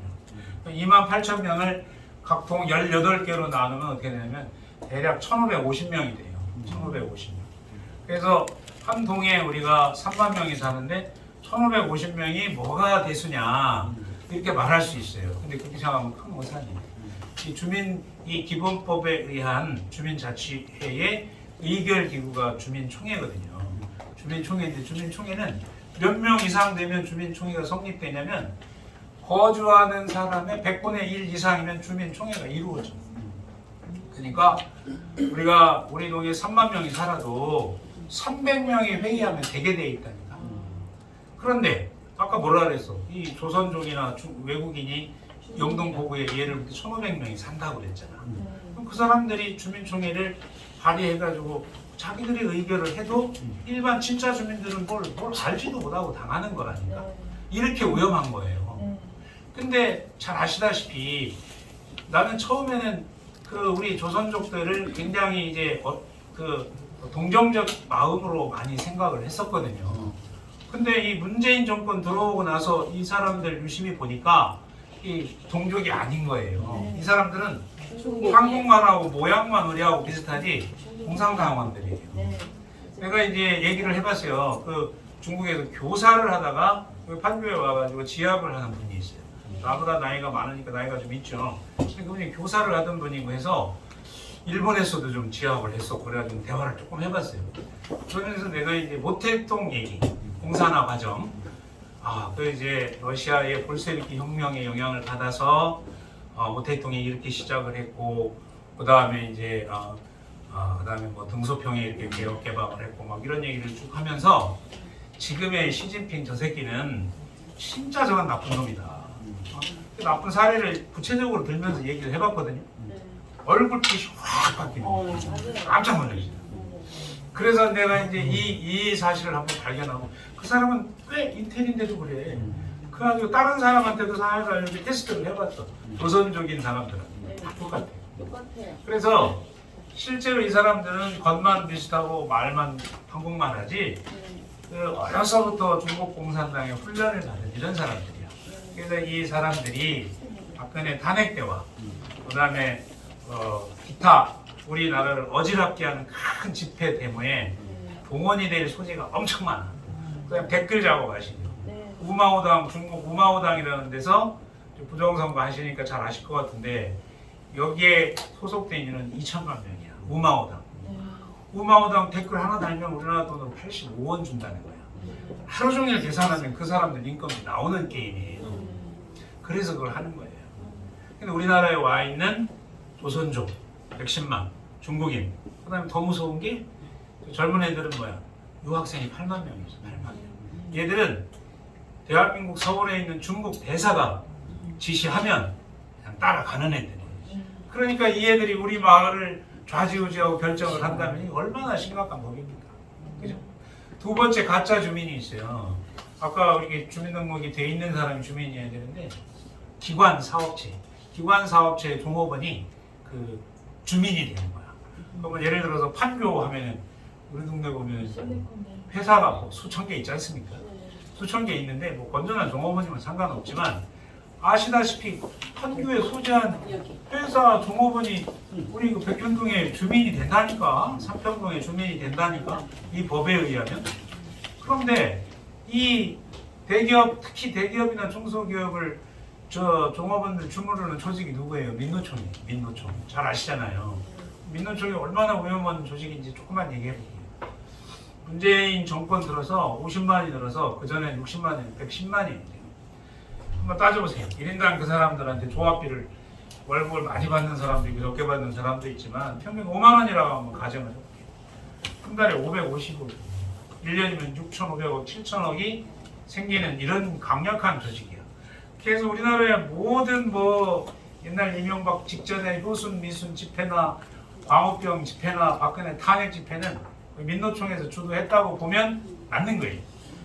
Speaker 1: 명. 2만 8천 명을 각 동 18개로 나누면 어떻게 되냐면 대략 1,550명이 돼요. 1,550명. 그래서 한 동에 우리가 3만 명이 사는데 1,550명이 뭐가 대수냐 이렇게 말할 수 있어요. 근데 그렇게 생각하면 큰 오산이에요. 이 기본법에 의한 주민자치회의 의결기구가 주민총회거든요. 주민총회인데 주민총회는 몇 명 이상 되면 주민총회가 성립되냐면 거주하는 사람의 100분의 1 이상이면 주민총회가 이루어져. 그러니까 우리 동에 3만 명이 살아도 300명이 회의하면 되게 돼 있다니까. 그런데 아까 뭐라 그랬어? 이 조선족이나 외국인이 영동포구에 예를 들어 1,500명이 산다고 그랬잖아. 그럼 그 사람들이 주민총회를 발의해가지고 자기들이 의결을 해도 일반 진짜 주민들은 뭘 알지도 못하고 당하는 거라니까. 이렇게 위험한 거예요. 근데 잘 아시다시피 나는 처음에는 우리 조선족들을 굉장히 이제 동정적 마음으로 많이 생각을 했었거든요. 근데 이 문재인 정권 들어오고 나서 이 사람들 유심히 보니까 이 동족이 아닌 거예요. 이 사람들은 한국말하고 모양만 우리하고 비슷하지 공산당원들이에요. 내가 이제 얘기를 해봤어요. 중국에서 교사를 하다가 판교에 와가지고 지압을 하는 분이 있어요. 나보다 나이가 많으니까 나이가 좀 있죠. 근데 그분이 교사를 하던 분이고 해서 일본에서도 좀 지학을 했었고 그래가지고 대화를 조금 해봤어요. 그러면서 내가 이제 모택동 얘기, 공산화 과정, 그 이제 러시아의 볼셰비키 혁명의 영향을 받아서 모택동이 이렇게 시작을 했고, 그 다음에 이제 그다음에 뭐 등소평에 이렇게 개혁 개방을 했고 막 이런 얘기를 쭉 하면서 지금의 시진핑 저 새끼는 진짜 저건 나쁜 놈이다. 그 나쁜 사례를 구체적으로 들면서 얘기를 해봤거든요. 얼굴빛이 확 바뀌는 거예요. 깜짝 놀랐어요. 그래서 내가 이제 이 사실을 한번 발견하고, 그 사람은 꽤 인텔인데도 그래. 그래가지고 다른 사람한테도 살살 이렇게 테스트를 해봤어. 조선족인 사람들은 다 똑같아.
Speaker 2: 똑같아요.
Speaker 1: 그래서 실제로 이 사람들은 겉만 비슷하고 말만 한국말 하지, 그 어려서부터 중국 공산당에 훈련을 받은 이런 사람들이야. 그래서 이 사람들이 박근혜 탄핵 때와 그다음에 기타 우리나라를 어지럽게 하는 큰 집회 데모에 동원이 될 소지가 엄청 많아. 그다음 댓글 작업하시죠. 우마오당, 중국 우마오당이라는 데서 부정선거 하시니까 잘 아실 것 같은데 여기에 소속된 인원은 2천만 명이야. 우마오당. 우마오당 댓글 하나 달면 우리나라 돈으로 85원 준다는 거야. 하루 종일 계산하면 그 사람들 인건비 나오는 게임이에요. 그래서 그걸 하는 거예요. 근데 우리나라에 와 있는 조선족 110만, 중국인, 그 다음에 더 무서운 게 젊은 애들은 뭐야? 유학생이 8만 명이죠. 8만 명. 얘들은 대한민국 서울에 있는 중국 대사가 지시하면 그냥 따라가는 애들이에요. 그러니까 이 애들이 우리 마을을 좌지우지하고 결정을 한다면 이게 얼마나 심각한 법입니까? 그죠? 두 번째 가짜 주민이 있어요. 아까 우리 주민등록이 돼 있는 사람이 주민이어야 되는데 기관 사업체 종업원이 그 주민이 되는 거야. 그러면 예를 들어서 판교하면은 우리 동네 보면 회사가 뭐 수천 개 있지 않습니까? 수천 개 있는데 뭐 건전한 종업원이면 상관없지만 아시다시피 판교에 소재한 회사 종업원이 우리 그 백현동의 주민이 된다니까, 삼평동의 주민이 된다니까, 이 법에 의하면. 그런데 이 대기업, 특히 대기업이나 중소기업을 저 종업원들 주무르는 조직이 누구예요? 민노총이에요. 민노총. 잘 아시잖아요. 민노총이 얼마나 위험한 조직인지 조금만 얘기해 볼게요. 문재인 정권 들어서 50만이 들어서 그 전에 60만이 110만이에요. 한번 따져보세요. 1인당 그 사람들한테 조합비를 월급을 많이 받는 사람도 있고 적게 받는 사람도 있지만 평균 5만 원이라고 한번 가정을 해볼게요. 한 달에 550억, 1년이면 6,500억, 7천억이 생기는 이런 강력한 조직이야. 그래서 우리나라의 모든 뭐 옛날 이명박 직전에 효순 미순 집회나 광우병 집회나 박근혜 탄핵 집회는 민노총에서 주도했다고 보면 맞는 거예요.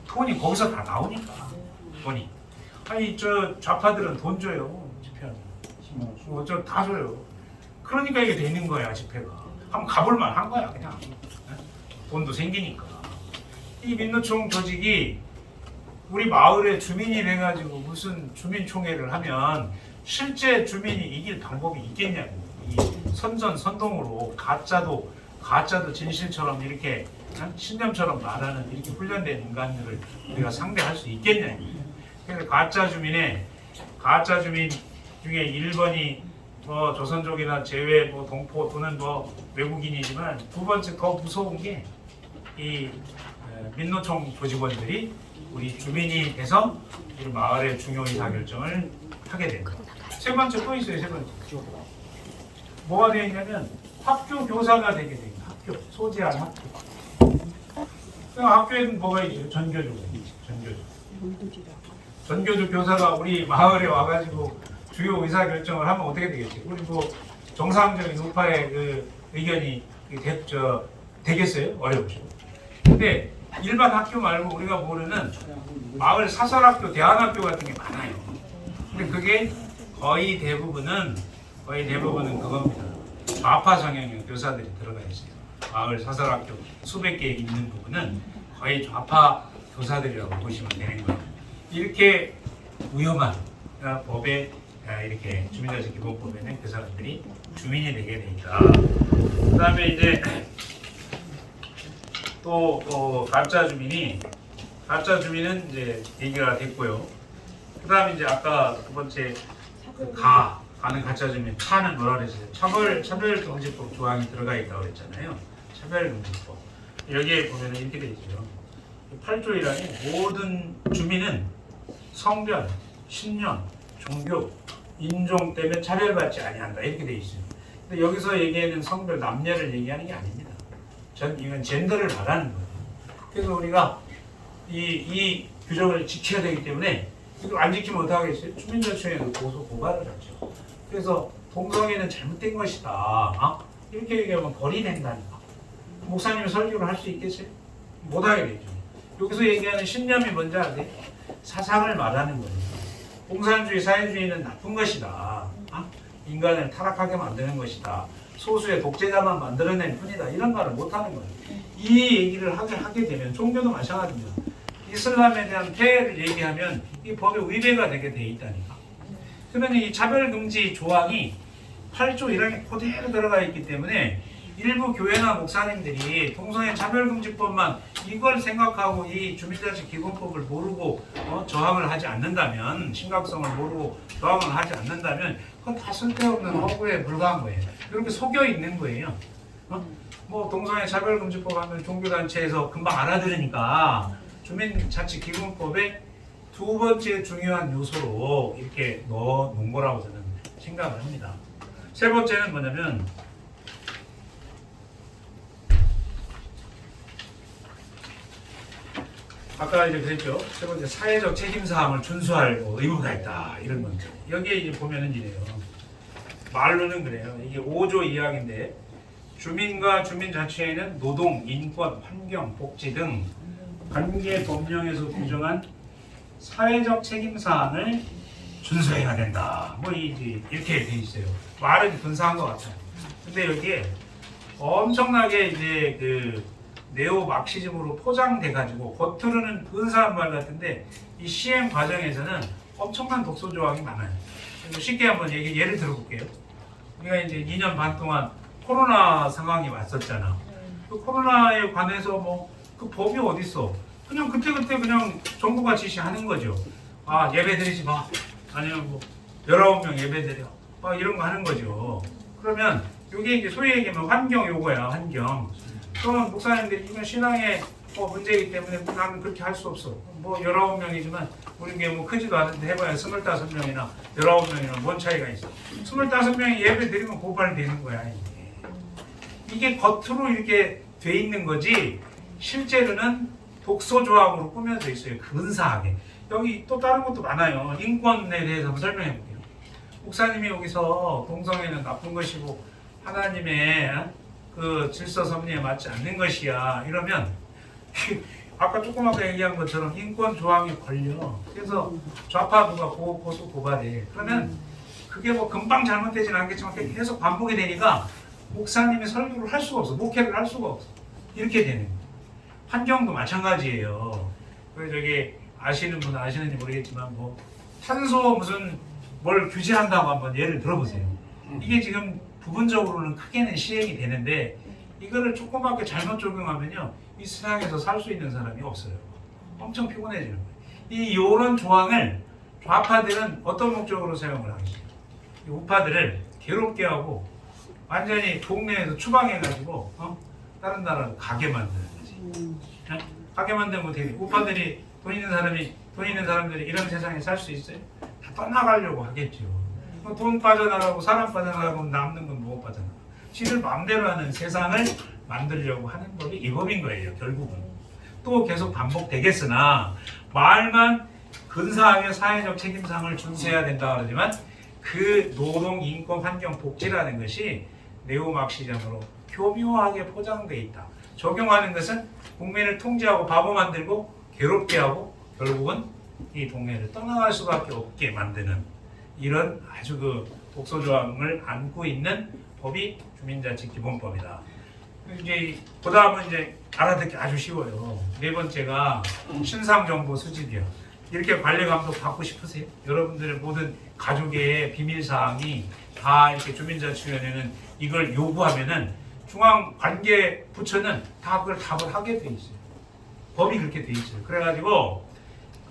Speaker 1: 돈이 거기서 다 나오니까. 돈이. 아니 저 좌파들은 돈 줘요. 집회하면. 저 다 줘요. 그러니까 이게 되는 거야 집회가. 한번 가볼만 한 거야 그냥. 돈도 생기니까. 이 민노총 조직이 우리 마을에 주민이 돼가지고 무슨 주민총회를 하면 실제 주민이 이길 방법이 있겠냐고. 이 선전선동으로 가짜도 진실처럼 이렇게 신념처럼 말하는 이렇게 훈련된 인간들을 우리가 상대할 수 있겠냐고. 그래서 가짜 주민 중에 1번이 뭐 조선족이나 제외 뭐 동포 또는 뭐 외국인이지만 두 번째 더 무서운 게 이 민노총 조직원들이 우리 주민이 돼서 우리 마을의 중요 의사결정을 하게 된다. 세 번째 또 있어요. 세 번째. 뭐가 되어 있냐면 학교 교사가 되게 돼 있다. 학교 소재한 학교. 학교에는 뭐가 있죠? 전교조가 있죠. 전교조 교사가 우리 마을에 와가지고 주요 의사결정을 하면 어떻게 되겠지? 우리 뭐 정상적인 우파의 그 의견이 되겠어요? 어렵죠. 근데 일반 학교 말고 우리가 모르는 마을 사설학교, 대안학교 같은 게 많아요. 근데 그게 거의 대부분은 그겁니다. 좌파 성향의 교사들이 들어가 있어요. 마을 사설학교 수백 개 있는 부분은 거의 좌파 교사들이라고 보시면 되는 거예요. 이렇게 위험한 법에 이렇게 주민자치기본법에는 그 사람들이 주민이 되게 돼 있다. 그 다음에 이제 또 가짜 주민은 이제 얘기가 됐고요. 그 그다음에 이제 아까 두 번째 가는 가짜 주민, 차는 뭐라 그랬어요? 차별금지법 조항이 들어가 있다고 그랬잖아요. 차별금지법. 여기에 보면 이렇게 돼 있죠. 8조 1항에 모든 주민은 성별, 신념, 종교, 인종 때문에 차별받지 아니한다 이렇게 돼 있어요. 근데 여기서 얘기하는 성별, 남녀를 얘기하는 게 아닙니다. 이건 젠더를 말하는 거예요. 그래서 우리가 이 규정을 지켜야 되기 때문에 이걸 안 지키면 어떡하겠어요? 주민자치회에서 고소 고발을 하죠. 그래서 동성애는 잘못된 것이다. 이렇게 얘기하면 벌이 된다니까. 목사님이 설교를 할 수 있겠어요? 못하게 되죠. 여기서 얘기하는 신념이 뭔지 아세요? 사상을 말하는 거예요. 공산주의, 사회주의는 나쁜 것이다. 인간을 타락하게 만드는 것이다. 소수의 독재자만 만들어낼 뿐이다. 이런 말을 못하는 거예요. 이 얘기를 하게 되면 종교도 마찬가지입니다. 이슬람에 대한 폐해를 얘기하면 이 법에 위배가 되게 돼 있다니까. 그러면 이 차별금지 조항이 8조 1항에 그대로 들어가 있기 때문에 일부 교회나 목사님들이 동성애 차별금지법만 이걸 생각하고 이 주민자치기본법을 모르고 저항을 하지 않는다면, 심각성을 모르고 저항을 하지 않는다면 그건 다 쓸데없는 허구에 불과한 거예요. 이렇게 속여 있는 거예요. 뭐 동성애 차별금지법 하면 종교단체에서 금방 알아들으니까 주민자치기본법의 두 번째 중요한 요소로 이렇게 넣어 놓은 거라고 저는 생각을 합니다. 세 번째는 뭐냐면 아까 이제 그랬죠. 세 번째 사회적 책임사항을 준수할 의무가 있다 이런 건죠. 여기에 이제 보면은 이래요. 말로는 그래요. 이게 5조 2항인데 주민과 주민자치회는 노동, 인권, 환경, 복지 등 관계 법령에서 규정한 사회적 책임사항을 준수해야 된다. 뭐 이렇게 돼 있어요. 말은 근사한 것 같아요. 근데 여기에 엄청나게 이제 그 네오 막시즘으로 포장돼가지고 겉으로는 근사한 말 같은데 이 시행 과정에서는 엄청난 독소 조항이 많아요. 쉽게 한번 예를 들어볼게요. 우리가 이제 2년 반 동안 코로나 상황이 왔었잖아. 그 코로나에 관해서 뭐 그 법이 어디 있어? 그냥 그때그때 그냥 정부가 지시하는 거죠. 예배 드리지 마. 아니면 뭐 19명 예배 드려. 이런 거 하는 거죠. 그러면 이게 이제 소위 얘기하면 환경 요구야, 환경. 그러면 목사님들이 이건 신앙의 문제이기 때문에 나는 그렇게 할 수 없어. 뭐 19명이지만 우리 게 뭐 크지도 않은데 해봐야 25명이나 19명이나 뭔 차이가 있어. 25명이 예배 드리면 고발되는 거야. 이게 겉으로 이렇게 돼 있는 거지 실제로는 독소 조항으로 꾸며져 있어요. 근사하게. 여기 또 다른 것도 많아요. 인권에 대해서 한번 설명해 볼게요. 목사님이 여기서 동성애는 나쁜 것이고 하나님의 그 질서 섭리에 맞지 않는 것이야 이러면 아까 조금 아까 얘기한 것처럼 인권 조항이 걸려. 그래서 좌파부가 고소 고발해. 그러면 그게 뭐 금방 잘못되진 않겠지만 계속 반복이 되니까 목사님이 설교를 할 수가 없어. 목회를 할 수가 없어. 이렇게 되는 거예요. 환경도 마찬가지예요. 그래서 저기 아시는 분은 아시는지 모르겠지만 뭐 탄소 무슨 뭘 규제한다고 한번 예를 들어보세요. 이게 지금 부분적으로는 크게는 시행이 되는데 이거를 조그맣게 잘못 적용하면요 이 세상에서 살 수 있는 사람이 없어요. 엄청 피곤해지는 거예요. 이런 조항을 좌파들은 어떤 목적으로 사용을 하겠어요? 우파들을 괴롭게 하고 완전히 동네에서 추방해가지고 다른 나라로 가게 만드는 거지. 가게 만들면 어떻게 돼? 우파들이 돈 있는 사람들이 이런 세상에 살 수 있어요? 다 떠나가려고 하겠죠. 돈 빠져나가고 사람 빠져나가고 남는 건 뭐 빠져나가? 지들 마음대로 하는 세상을 만들려고 하는 법이 이 법인 거예요. 결국은 또 계속 반복되겠으나 말만 근사하게 사회적 책임상을 준수해야 된다 그러지만 그 노동, 인권, 환경, 복지라는 것이 네오막시즘으로 교묘하게 포장돼 있다. 적용하는 것은 국민을 통제하고 바보 만들고 괴롭게 하고 결국은 이 동네를 떠나갈 수밖에 없게 만드는 이런 아주 그 독소 조항을 안고 있는 법이 주민자치기본법이다. 이제 그다음은 이제 알아듣기 아주 쉬워요. 네 번째가 신상정보 수집이요. 이렇게 관리 감독 받고 싶으세요? 여러분들의 모든 가족의 비밀 사항이 다 이렇게 주민자치위원회는 이걸 요구하면은 중앙관계부처는 다 그걸 답을 하게 돼 있어요. 법이 그렇게 돼 있어요. 그래가지고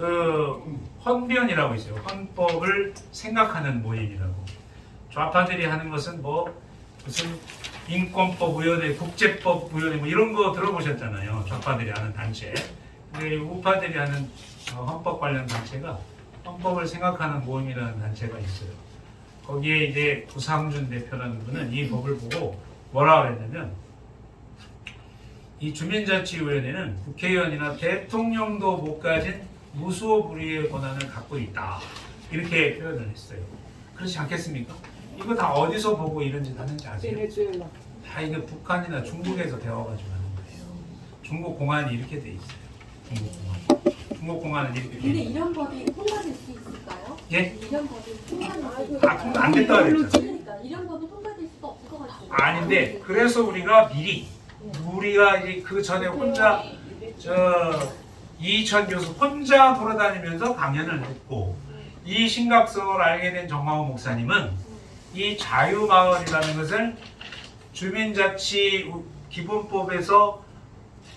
Speaker 1: 그 헌변이라고 있어요. 헌법을 생각하는 모임이라고. 좌파들이 하는 것은 뭐 무슨 인권법위원회, 국제법위원회 뭐 이런 거 들어보셨잖아요. 좌파들이 하는 단체. 근데 우파들이 하는 헌법 관련 단체가 헌법을 생각하는 모임이라는 단체가 있어요. 거기에 이제 구상준 대표라는 분은 이 법을 보고 뭐라 그랬냐면 이 주민자치위원회는 국회의원이나 대통령도 못 가진 무소불위의 권한을 갖고 있다. 이렇게 표현을 했어요. 그렇지 않겠습니까? 이거 다 어디서 보고 이런 짓 하는지 아세요?
Speaker 2: 베네수엘라.
Speaker 1: 다 이게 북한이나 중국에서 배워가지고 하는 거예요. 중국 공안이 이렇게 돼 있어요. 중국 공안. 중국 공안은 이렇게 돼
Speaker 5: 근데
Speaker 1: 있어요.
Speaker 5: 이런 법이 통과될 수 있을까요?
Speaker 1: 예?
Speaker 5: 이런 법이 통과될 수
Speaker 1: 아, 통과 안 됐다 그랬잖아요.
Speaker 5: 그러니까 이런 법이 통과될 수가 없을 것 같아요.
Speaker 1: 아닌데 그래서 우리가 미리 우리가 이제 그 전에 혼자 이천 교수 혼자 돌아다니면서 강연을 했고 이 심각성을 알게 된 정광호 목사님은 이 자유마을이라는 것을 주민자치 기본법에서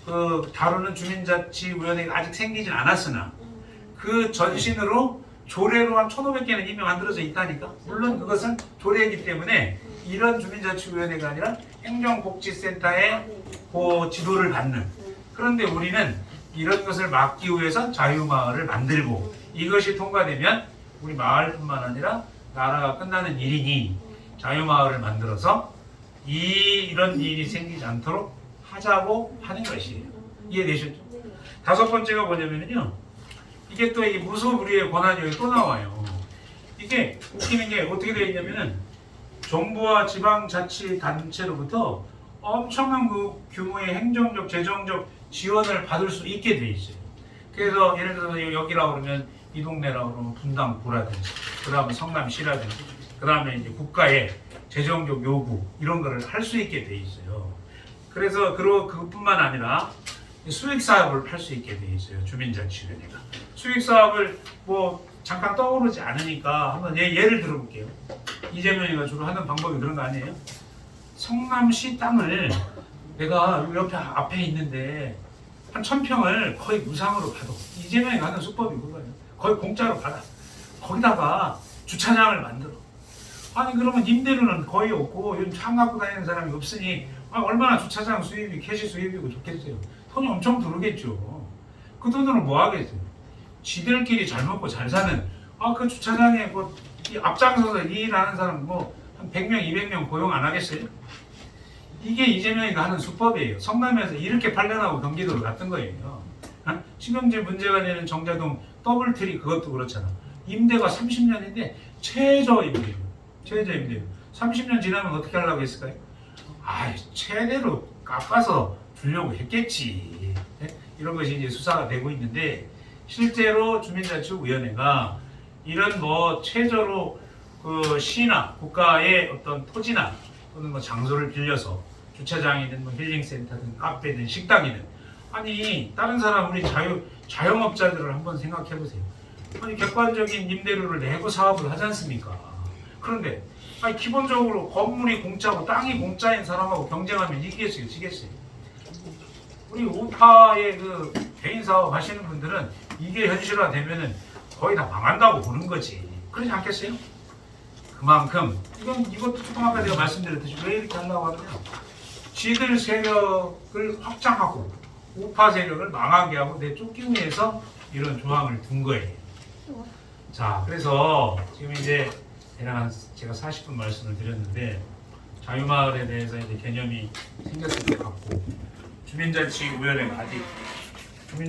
Speaker 1: 그 다루는 주민자치위원회가 아직 생기진 않았으나 그 전신으로 조례로 한 1,500개는 이미 만들어져 있다니까. 물론 그것은 조례이기 때문에 이런 주민자치위원회가 아니라 행정복지센터의 그 지도를 받는. 그런데 우리는 이런 것을 막기 위해서 자유마을을 만들고 이것이 통과되면 우리 마을뿐만 아니라 나라가 끝나는 일이니 자유마을을 만들어서 이런 일이 생기지 않도록 하자고 하는 것이에요. 이해되셨죠? 다섯 번째가 뭐냐면요. 이게 또 이 무소불위의 권한이 여기 또 나와요. 이게 웃기는 게 어떻게 되어 있냐면은 정부와 지방자치단체로부터 엄청난 그 규모의 행정적, 재정적 지원을 받을 수 있게 돼 있어요. 그래서 예를 들어서 여기라고 그러면 이 동네라고 그러면 분당구라든지, 그 다음에 성남시라든지, 그 다음에 이제 국가의 재정적 요구 이런 거를 할 수 있게 돼 있어요. 그래서 그것뿐만 아니라 수익 사업을 할 수 있게 돼 있어요. 주민자치위원회가 수익 사업을 뭐 잠깐 떠오르지 않으니까 한번 예를 들어볼게요. 이재명이가 주로 하는 방법이 그런 거 아니에요? 성남시 땅을 내가 옆에 앞에 있는데 한 1,000평을 거의 무상으로 받아. 이재명이 하는 수법이 그거예요. 거의 공짜로 받아. 거기다가 주차장을 만들어. 아니 그러면 임대료는 거의 없고 요즘 차 갖고 다니는 사람이 없으니 얼마나 주차장 수입이 캐시 수입이고 좋겠어요. 돈이 엄청 들어오겠죠. 그 돈으로 뭐 하겠어요. 지들끼리 잘 먹고 잘 사는 그 주차장에 뭐 앞장서서 일하는 사람 뭐 한 100명 200명 고용 안 하겠어요? 이게 이재명이 하는 수법이에요. 성남에서 이렇게 팔려나고 경기도로 갔던 거예요. 지금 이제 문제가 되는 정자동 더블트리 그것도 그렇잖아. 임대가 30년인데 최저임대료. 최저임대료. 30년 지나면 어떻게 하려고 했을까요? 최대로 깎아서 주려고 했겠지. 이런 것이 이제 수사가 되고 있는데 실제로 주민자치위원회가 이런 뭐 최저로 그 시나 국가의 어떤 토지나 또는 뭐 장소를 빌려서 주차장이든 뭐 힐링센터든 카페든 식당이든 아니 다른 사람 우리 자영업자들을 한번 생각해 보세요. 아니 객관적인 임대료를 내고 사업을 하지 않습니까? 그런데 기본적으로 건물이 공짜고 땅이 공짜인 사람하고 경쟁하면 이기겠어요, 지겠어요? 우리 우파의 그 개인 사업 하시는 분들은 이게 현실화되면은 거의 다 망한다고 보는 거지. 그렇지 않겠어요? 그만큼 이것도 조금 아까 내가 말씀드렸듯이 왜 이렇게 하려고 하느냐? 지들 세력을 확장하고 우파 세력을 망하게 하고 내쫓기 위해서 이런 조항을 둔 거예요. 자, 그래서 지금 이제 제가 40분 말씀을 드렸는데 자유마을에 대해서 이제 개념이 생겼을 것 같고 주민자치위원회가 아직